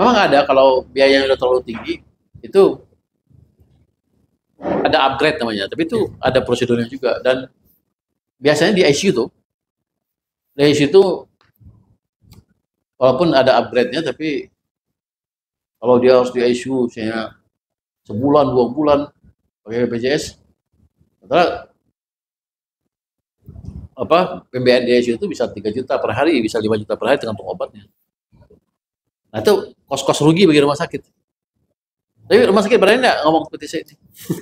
Memang ada kalau biaya yang udah terlalu tinggi itu ada upgrade namanya, tapi itu ada prosedurnya juga. Dan biasanya di ICU tuh, di ICU itu walaupun ada upgrade-nya, tapi kalau dia harus di ICU misalnya sebulan 2 bulan pakai BPJS, sementara pembiayaan di ICU itu bisa 3 juta per hari, bisa 5 juta per hari tergantung obatnya. Nah itu kos-kos rugi bagi rumah sakit. Tapi rumah sakit berani nggak ngomong seperti saya ini?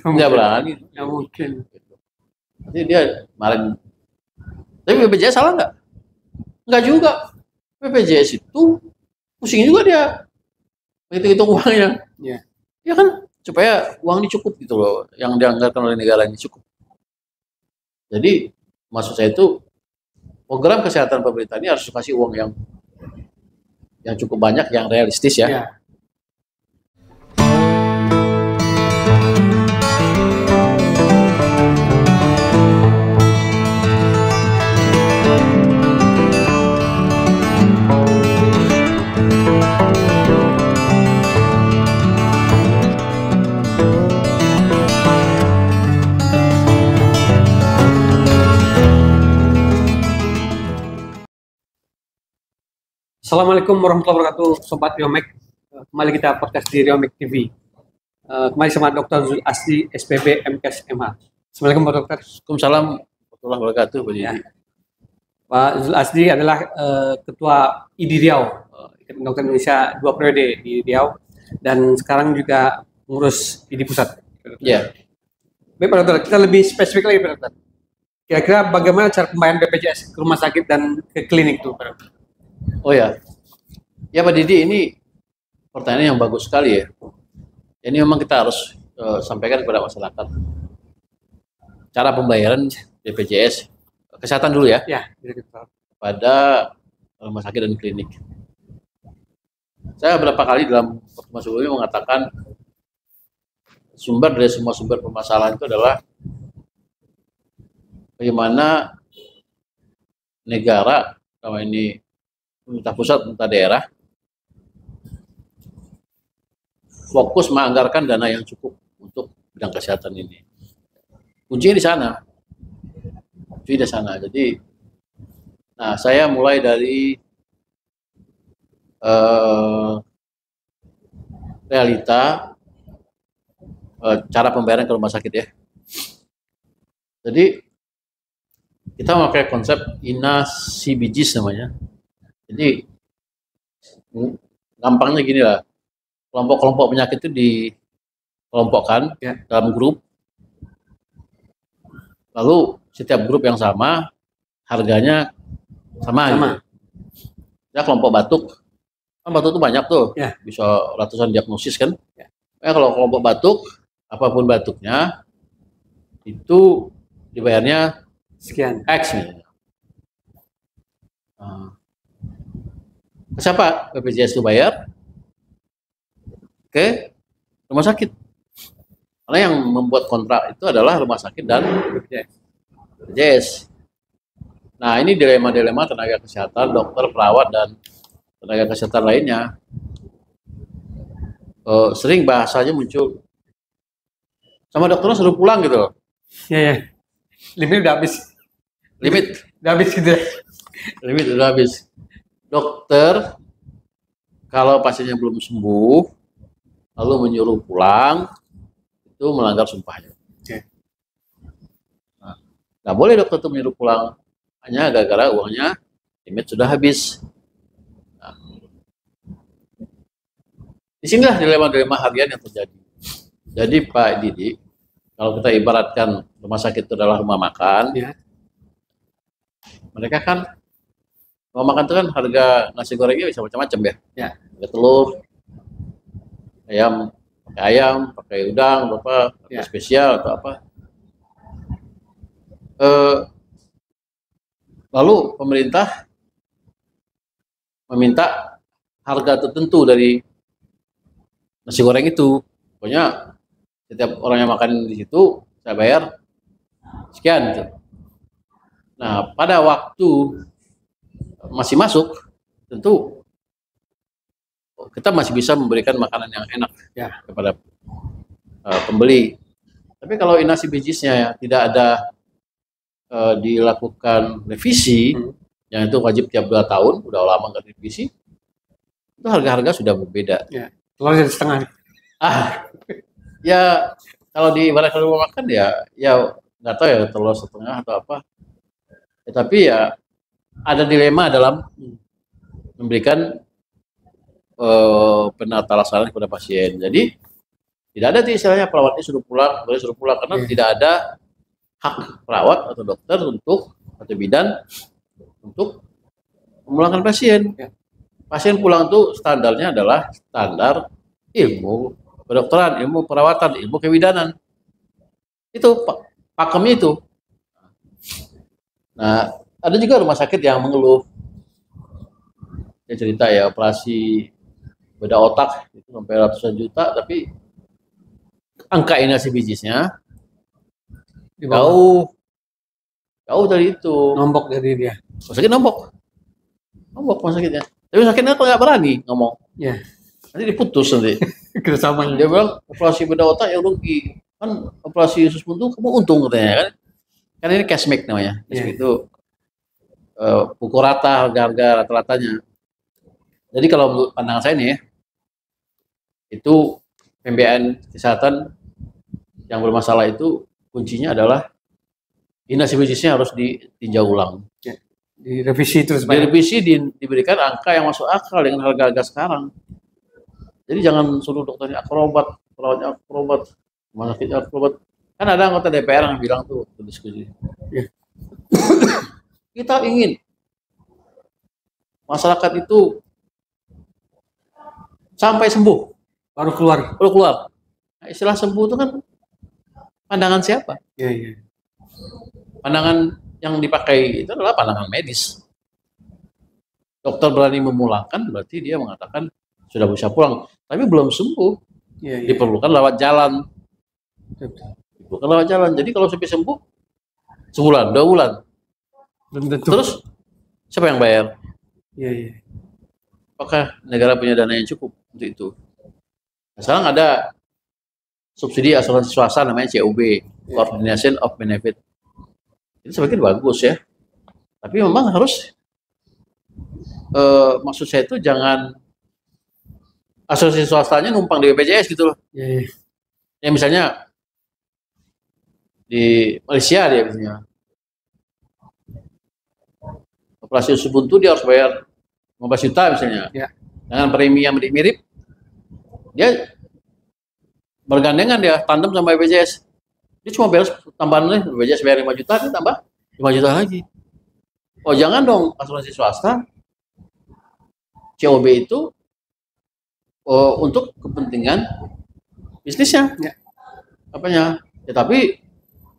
Nggak berani. Nggak mungkin. Nanti dia malah. Tapi BPJS salah nggak? Nggak juga. BPJS itu pusing juga dia hitung-hitung uangnya. Ya. Ya kan supaya uang ini cukup gitu loh, yang dianggarkan oleh negara ini cukup. Jadi maksud saya itu program kesehatan pemerintah ini harus kasih uang yang cukup banyak, yang realistis ya. Ya. Assalamualaikum warahmatullahi wabarakatuh, Sobat Riomek. Kembali kita podcast di Riomek TV. Kembali sama Dr. Zul Asdi, SPB, MKes, MH. Assalamualaikum Pak Dokter. Waalaikumsalam warahmatullahi wabarakatuh. Ya. Pak Zul Asdi adalah Ketua IDI Riau, Ikatan Dokter Indonesia 2 periode di Riau, dan sekarang juga mengurus IDI Pusat. Ya. Baik Pak Dokter, kita lebih spesifik lagi Pak Dokter. Kira-kira bagaimana cara pembayaran BPJS ke rumah sakit dan ke klinik itu Pak Dokter? Oh ya, ya Pak Didi, ini pertanyaan yang bagus sekali ya. Ini memang kita harus sampaikan kepada masyarakat. Cara pembayaran BPJS kesehatan dulu ya. Ya, pada rumah sakit dan klinik. Saya beberapa kali dalam pertemuan sebelumnya mengatakan sumber dari semua sumber permasalahan itu adalah bagaimana negara, kalau ini pemerintah pusat, pemerintah daerah, fokus menganggarkan dana yang cukup untuk bidang kesehatan ini. Kuncinya di sana. Kuncinya di sana. Jadi, nah saya mulai dari realita cara pembayaran ke rumah sakit ya. Jadi kita memakai konsep INA CBGs namanya. Jadi gampangnya gini lah, kelompok-kelompok penyakit itu dikelompokkan dalam grup, lalu setiap grup yang sama harganya sama. Gitu. Ya kelompok batuk, kan batuk itu banyak tuh, bisa ratusan diagnosis kan. Kalau kelompok batuk, apapun batuknya itu dibayarnya sekian X misalnya. Siapa BPJS itu bayar? Ke rumah sakit. Karena yang membuat kontrak itu adalah rumah sakit dan BPJS. Nah, ini dilema-dilema tenaga kesehatan, dokter, perawat, dan tenaga kesehatan lainnya. Sering bahasanya muncul, sama dokternya suruh pulang gitu loh. Ya. Limit udah habis. Limit udah habis gitu. Limit udah habis. Dokter kalau pasiennya belum sembuh lalu menyuruh pulang, itu melanggar sumpahnya. Nah, nggak boleh dokter itu menyuruh pulang hanya gara-gara uangnya limit sudah habis. Nah, disinilah dilema-dilema harian yang terjadi. Jadi Pak Didi, kalau kita ibaratkan rumah sakit itu adalah rumah makan, mereka kan mau makan itu kan harga nasi gorengnya bisa macam-macam ya. Ada telur, ayam, pakai udang, pakai spesial atau apa. Lalu pemerintah meminta harga tertentu dari nasi goreng itu. Pokoknya setiap orang yang makan di situ saya bayar sekian gitu. Nah, pada waktu masih masuk, tentu kita masih bisa memberikan makanan yang enak ya. kepada pembeli. Tapi kalau inasi bijisnya tidak ada dilakukan revisi, yang itu wajib tiap 2 tahun, udah lama nggak revisi, itu harga-harga sudah berbeda. Ya. Telur jadi setengah. Ya kalau di ibarat rumah makan ya nggak tahu ya telur setengah atau apa. Ya, tapi ya ada dilema dalam memberikan penata laksanaan kepada pasien. Jadi tidak ada istilahnya perawatnya suruh pulang karena tidak ada hak perawat atau dokter atau bidan untuk memulangkan pasien. Pasien pulang itu standarnya adalah standar ilmu kedokteran, ilmu perawatan, ilmu kebidanan. Itu pakemnya itu. Nah, ada juga rumah sakit yang mengeluh. Dia cerita ya operasi bedah otak itu sampai ratusan juta, tapi angka inasi bijisnya jauh dari itu. Nombok dari dia. Rumah sakit nombok rumah sakitnya. Tapi sakitnya kok nggak berani ngomong. Ya. Nanti diputus nanti. Kerjasamanya. Dia bilang operasi bedah otak ya rugi. Kan operasi usus buntu kamu untung katanya kan. Kan ini cash make namanya. Cash make itu pukul rata harga rata-ratanya. Jadi kalau menurut pandangan saya nih ya, itu pembiayaan kesehatan yang bermasalah itu kuncinya adalah inasi bijisnya harus ditinjau ulang. Ya. Direvisi terus. Direvisi, diberikan angka yang masuk akal dengan harga-harga sekarang. Jadi jangan suruh dokternya akrobat, perawatnya akrobat, rumah sakitnya akrobat. Kan ada anggota DPR yang bilang tuh diskusi. Ya. Kita ingin masyarakat itu sampai sembuh baru keluar. Nah, istilah sembuh itu kan pandangan siapa? Ya. Pandangan yang dipakai itu adalah pandangan medis. Dokter berani memulangkan berarti dia mengatakan sudah bisa pulang, tapi belum sembuh. Ya. Diperlukan lewat jalan. Jadi kalau sampai sembuh sebulan, 2 bulan, terus siapa yang bayar? Iya. Apakah negara punya dana yang cukup untuk itu? Nah, sekarang ada subsidi asuransi swasta namanya COB, Coordination of Benefit. Itu sebagian bagus ya. Tapi memang harus maksud saya itu jangan asuransi swastanya numpang di BPJS gitu loh. Yeah. Ya misalnya di Malaysia dia misalnya operasi usus buntu dia harus bayar 15 juta misalnya. Yeah. Dengan premi yang mirip, dia bergandengan dia tandem sama BPJS. Dia cuma bayar tambahan BPJS bayar 5 juta, dia tambah 5 juta lagi. Oh jangan dong asuransi swasta COB itu untuk kepentingan bisnisnya, ya. Apanya? Ya, tapi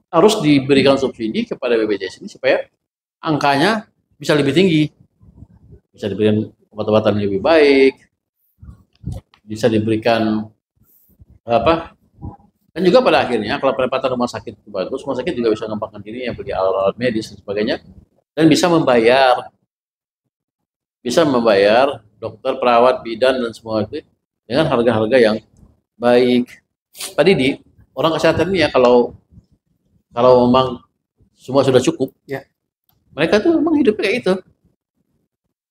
harus diberikan subsidi kepada BPJS ini supaya angkanya bisa lebih tinggi, bisa diberikan obat-obatan lebih baik, bisa diberikan apa? Dan juga pada akhirnya kalau pendapatan rumah sakit itu bagus, rumah sakit juga bisa mengembangkan diri yang beli alat-alat medis dan sebagainya, dan bisa membayar dokter, perawat, bidan dan semua itu dengan harga-harga yang baik. Pak Didi, orang kesehatan ini ya kalau memang semua sudah cukup, ya, mereka tuh memang hidupnya kayak gitu.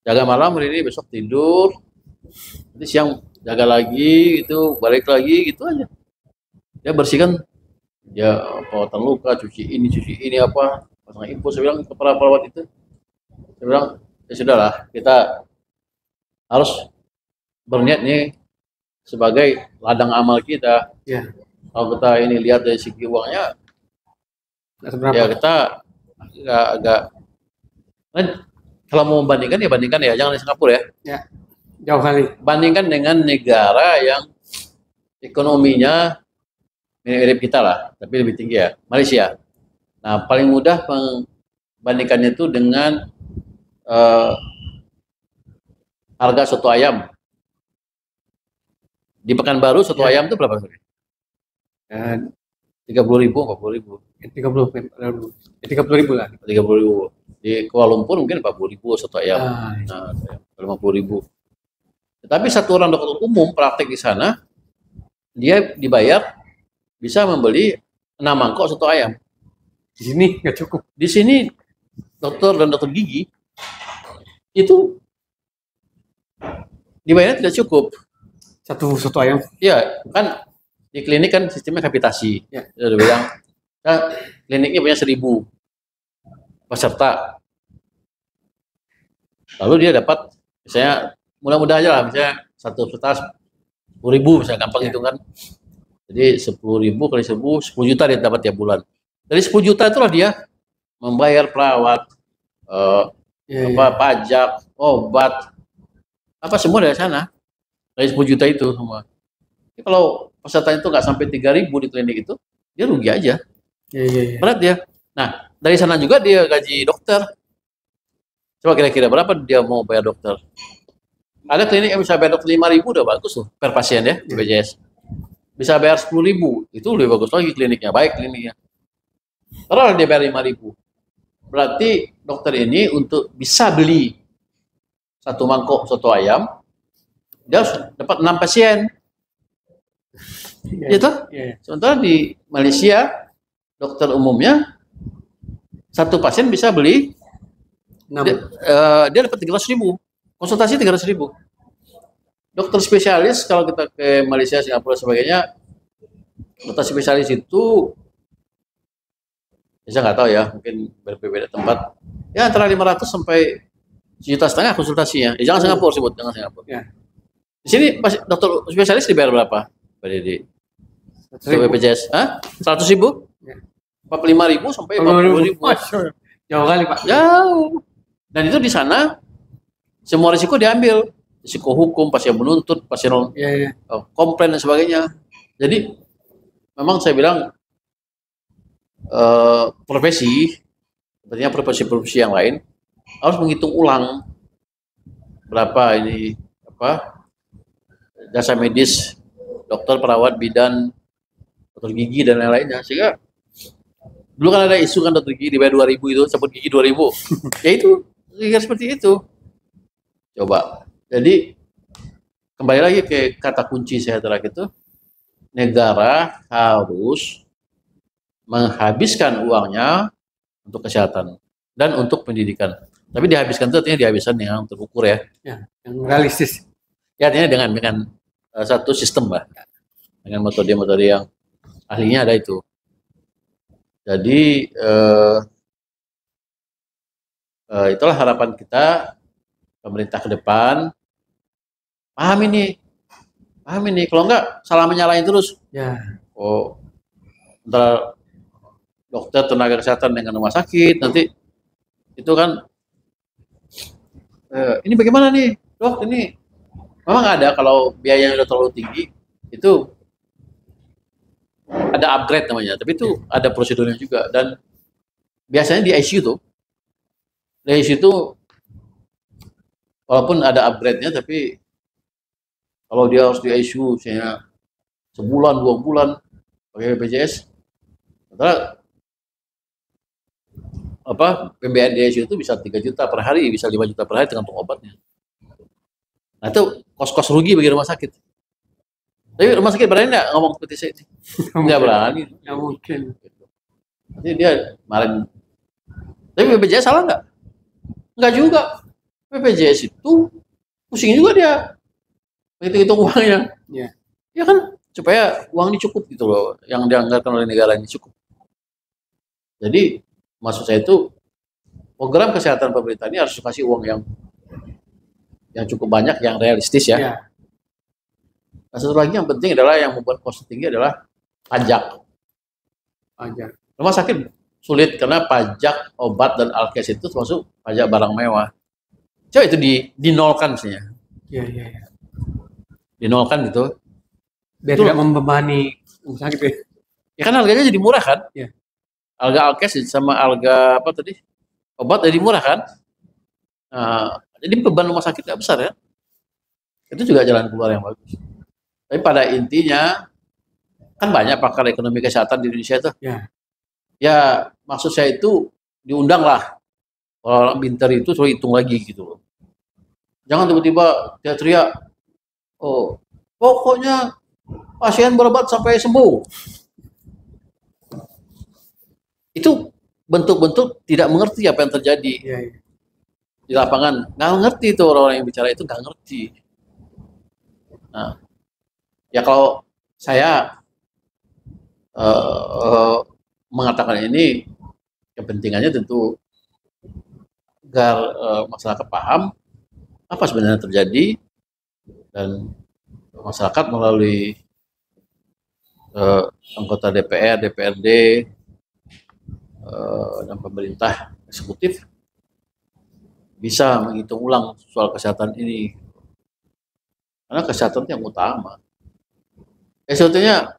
Jaga malam hari ini, besok tidur, nanti siang jaga lagi, gitu, balik lagi, gitu aja. Dia bersihkan, ya perawatan luka, cuci ini apa, pasang infus. Saya bilang ke para perawat itu, saya bilang ya sudahlah, kita harus berniat nih sebagai ladang amal kita. Ya. Kalau kita ini lihat dari segi uangnya, ya kita agak kalau mau membandingkan ya bandingkan ya jangan di Singapura ya. Ya. Jauh kali. Bandingkan dengan negara yang ekonominya mirip kita lah, tapi lebih tinggi ya, Malaysia. Nah, paling mudah membandingkannya itu dengan harga soto ayam. Di Pekanbaru soto ayam itu berapa? 30.000, 40.000. 30.000 lah. 30.000. Di Kuala Lumpur mungkin 40.000 soto ayam. Nah, 50.000. Tapi satu orang dokter umum praktek di sana, dia dibayar bisa membeli 6 mangkok soto ayam. Di sini nggak cukup. Di sini dokter dan dokter gigi itu dibayarnya tidak cukup. Satu soto ayam. Ya, kan di klinik kan sistemnya kapitasi. Ya. Dia udah bilang, nah, kliniknya punya 1.000 peserta. Lalu dia dapat, misalnya mudah-mudah aja lah, misalnya satu peserta 10.000 misalnya, gampang hitungan. Jadi 10.000 kali 10 juta dia dapat tiap bulan. Dari 10 juta itulah dia membayar perawat, pajak, obat, apa semua dari sana. Dari 10 juta itu semua. Jadi kalau peserta itu nggak sampai 3.000 di klinik itu, dia rugi aja. Berat dia. Nah, dari sana juga dia gaji dokter. Coba kira-kira berapa dia mau bayar dokter? Ada klinik yang bisa bayar dokter 5.000 udah bagus tuh per pasien ya di BPJS. Bisa bayar 10.000, itu lebih bagus lagi kliniknya, baik kliniknya. Kalau dia bayar 5.000, berarti dokter ini untuk bisa beli satu mangkok soto ayam, dia harus dapat 6 pasien. Gitu? Sementara di Malaysia, dokter umumnya satu pasien bisa beli, dia dapat 300.000, konsultasi 300.000. Dokter spesialis, kalau kita ke Malaysia, Singapura, sebagainya, dokter spesialis itu, saya nggak tahu ya, mungkin berbeda tempat, ya antara 500 sampai 1,5 juta konsultasinya. Jangan Singapura sebut, jangan Singapura. Ya. Di sini dokter spesialis dibayar berapa? Di BPJS? 100.000? 45.000 sampai 40.000. Jauh kali Pak. Jauh. Dan itu di sana semua risiko diambil. Risiko hukum, pasien menuntut, pasien komplain dan sebagainya. Jadi memang saya bilang profesi, sepertinya profesi-profesi yang lain harus menghitung ulang berapa ini jasa medis, dokter, perawat, bidan, dokter gigi dan lain-lainnya. Sehingga dulu kan ada isu kan dokter gigi dibayar 2.000 itu, cabut gigi 2.000. Ya itu, seperti itu. Coba. Jadi kembali lagi ke kata kunci saya terakhir itu, negara harus menghabiskan uangnya untuk kesehatan dan untuk pendidikan. Tapi dihabiskan itu artinya dihabiskan yang terukur ya. Yang realistis. Ya artinya dengan satu sistem lah, dengan metode-metode yang ahlinya ada itu. Jadi itulah harapan kita, pemerintah ke depan paham ini, kalau enggak salah menyalahin terus. Oh, antara dokter, tenaga kesehatan dengan rumah sakit, nanti itu kan ini bagaimana nih dok, ini memang ada, kalau biayanya udah terlalu tinggi itu ada upgrade namanya, tapi itu ada prosedurnya juga. Dan biasanya di ICU tuh, walaupun ada upgrade-nya, tapi kalau dia harus di ICU misalnya sebulan, 2 bulan pakai BPJS, sementara pembiayaan di ICU itu bisa 3 juta per hari, bisa 5 juta per hari tergantung obatnya. Nah itu kos-kos rugi bagi rumah sakit. Tapi rumah sakit berani nggak ngomong seperti saya ini? Nggak berani. Nggak mungkin. Nanti dia malah. Tapi BPJS salah nggak? Nggak juga. BPJS itu pusing juga dia hitung uangnya. Ya kan, supaya uang ini cukup gitu loh, yang dianggarkan oleh negara ini cukup. Jadi maksud saya itu, program kesehatan pemerintah ini harus kasih uang yang cukup banyak, yang realistis ya. Nah, satu lagi yang penting adalah, yang membuat kos tinggi adalah pajak. Rumah sakit sulit karena pajak obat dan alkes itu termasuk pajak barang mewah. Coba itu dinolkan misalnya. Dinolkan gitu. Biar tidak membebani rumah sakit ya. Ya kan harganya jadi murah kan? Harga alkes sama harga obat jadi murah kan? Nah, jadi beban rumah sakit nggak besar ya. Itu juga jalan keluar yang bagus. Tapi pada intinya kan banyak pakar ekonomi kesehatan di Indonesia itu. Ya maksud saya itu diundang lah. Kalau orang pintar itu suruh hitung lagi gitu loh. Jangan tiba-tiba teriak-teriak Oh, pokoknya pasien berobat sampai sembuh. Itu bentuk-bentuk tidak mengerti apa yang terjadi di lapangan. Nggak ngerti itu orang-orang yang bicara itu nggak ngerti. Nah, ya kalau saya mengatakan ini, kepentingannya tentu agar masyarakat paham apa sebenarnya terjadi, dan masyarakat melalui anggota DPR, DPRD, dan pemerintah eksekutif bisa menghitung ulang soal kesehatan ini, karena kesehatan yang utama. Sebetulnya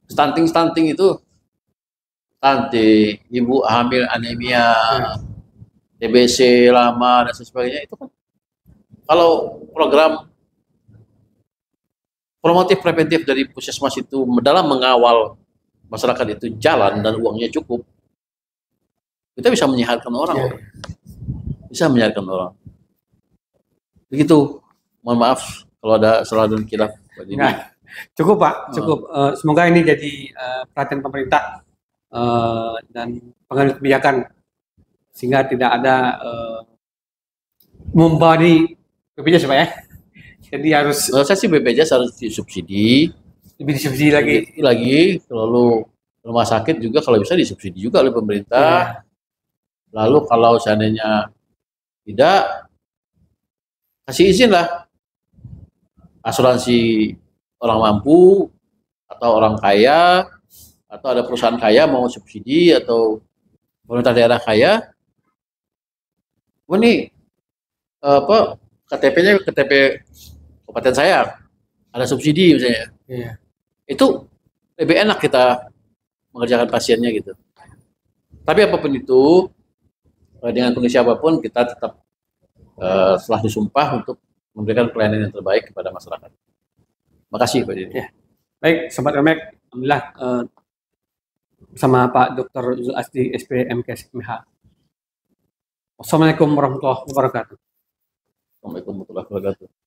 stunting itu, stunting, ibu hamil anemia, TBC lama dan sebagainya, itu kan kalau program promotif preventif dari puskesmas itu dalam mengawal masyarakat itu jalan dan uangnya cukup, kita bisa menyehatkan orang, bisa menyehatkan orang. Begitu. Mohon maaf kalau ada salah dan khilaf. Nah, cukup Pak, cukup. Semoga ini jadi perhatian pemerintah dan pengambil kebijakan, sehingga tidak ada membebani BPJS Pak ya. Jadi harus. Menurut saya sih BPJS harus disubsidi. Lebih disubsidi lagi. Lalu rumah sakit juga kalau bisa disubsidi juga oleh pemerintah. Lalu kalau seandainya tidak, kasih izin lah asuransi orang mampu atau orang kaya, atau ada perusahaan kaya mau subsidi, atau pemerintah daerah kaya, ini KTP-nya KTP kabupaten saya ada subsidi misalnya, itu lebih enak kita mengerjakan pasiennya gitu. Tapi apapun itu, dengan kondisi apapun, kita tetap setelah disumpah untuk memberikan pelayanan yang terbaik kepada masyarakat. Makasih Pak Didi. Baik, Sobat Remek, alhamdulillah bersama Pak Dr. Zul Asdi, SP MKes MH. Wassalamualaikum warahmatullahi wabarakatuh. Assalamualaikum warahmatullahi wabarakatuh.